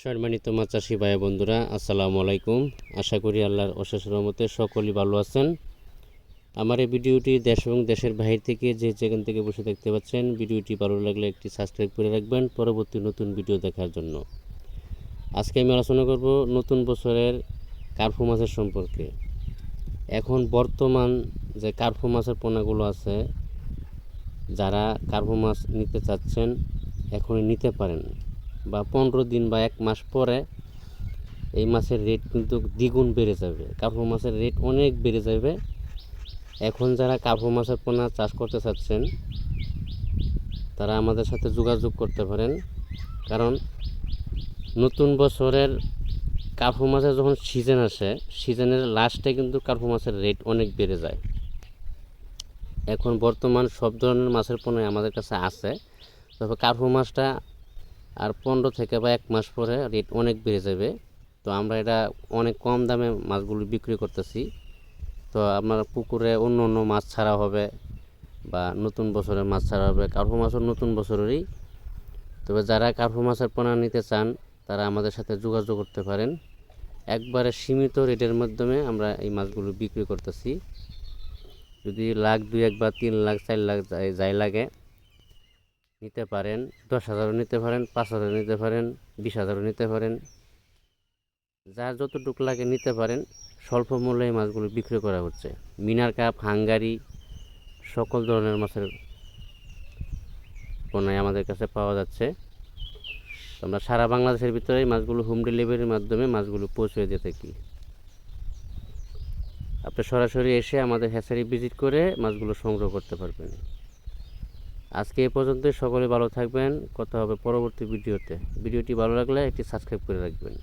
সম্মানিত মাছ চাষি ভাই বন্ধুরা, আসসালামু আলাইকুম। আশা করি আল্লাহর অশেষ রহমতে সকলেই ভালো আছেন। আমার এই ভিডিওটি দেশ এবং দেশের বাইরে থেকে যে যেখান থেকে বসে দেখতে পাচ্ছেন, ভিডিওটি ভালো লাগলে একটি সাবস্ক্রাইব করে রাখবেন পরবর্তী নতুন ভিডিও দেখার জন্য। আজকে আমি আলোচনা করব নতুন বছরের কার্পু মাছের সম্পর্কে। এখন বর্তমান যে কার্পু মাছের পোনাগুলো আছে, যারা কার্পু মাছ নিতে চাচ্ছেন এখনই নিতে পারেন, বা 15 দিন বা 1 মাস পরে এই মাছের রেট কিন্তু দ্বিগুণ বেড়ে যাবে। কার্পু মাছের রেট অনেক বেড়ে যাবে। এখন যারা কার্পু মাছের পোনা চাষ করতে চাচ্ছেন তারা আমাদের সাথে যোগাযোগ করতে পারেন, কারণ নতুন বছরের কার্পু মাছের যখন সিজন আসে, সিজনের লাস্টে কিন্তু কার্পু মাছের রেট অনেক বেড়ে যায়। এখন বর্তমান সব ধরনের মাছের পোনাই আমাদের কাছে আছে, তবে কার্পু মাছটা আর 15 থেকে বা 1 মাস পরে রেট অনেক বেড়ে যাবে। তো আমরা এটা অনেক কম দামে মাছগুলো বিক্রি করতেছি। তো আপনার পুকুরে অন্য অন্য মাছ ছাড়া হবে বা নতুন বছরের মাছ ছাড়া হবে, কার্পু মাছও নতুন বছরেরই। তবে যারা কার্পু মাছের পোনা নিতে চান তারা আমাদের সাথে যোগাযোগ করতে পারেন। একবারে সীমিত রেটের মাধ্যমে আমরা এই মাছগুলো বিক্রি করতেছি। যদি লাখ 2-1 বা 3 লাখ 4 লাখ যাই লাগে নিতে পারেন, 10,000 নিতে পারেন, 5,000 নিতে পারেন, 20,000 নিতে পারেন, যার যতটুকু লাগে নিতে পারেন। স্বল্প মূল্যে এই মাছগুলো বিক্রি করা হচ্ছে। মিনার কাপ, হাঙ্গারি, সকল ধরনের মাছের পোনাই আমাদের কাছে পাওয়া যাচ্ছে। আমরা সারা বাংলাদেশের ভিতরে এই মাছগুলো হোম ডেলিভারির মাধ্যমে মাছগুলো পৌঁছে দিয়ে থাকি। আপনি সরাসরি এসে আমাদের হ্যাচারি ভিজিট করে মাছগুলো সংগ্রহ করতে পারবেন। আজকে এ পর্যন্তই। সকলে ভালো থাকবেন। কথা হবে পরবর্তী ভিডিওতে। ভিডিওটি ভালো লাগলে একটি সাবস্ক্রাইব করে রাখবেন।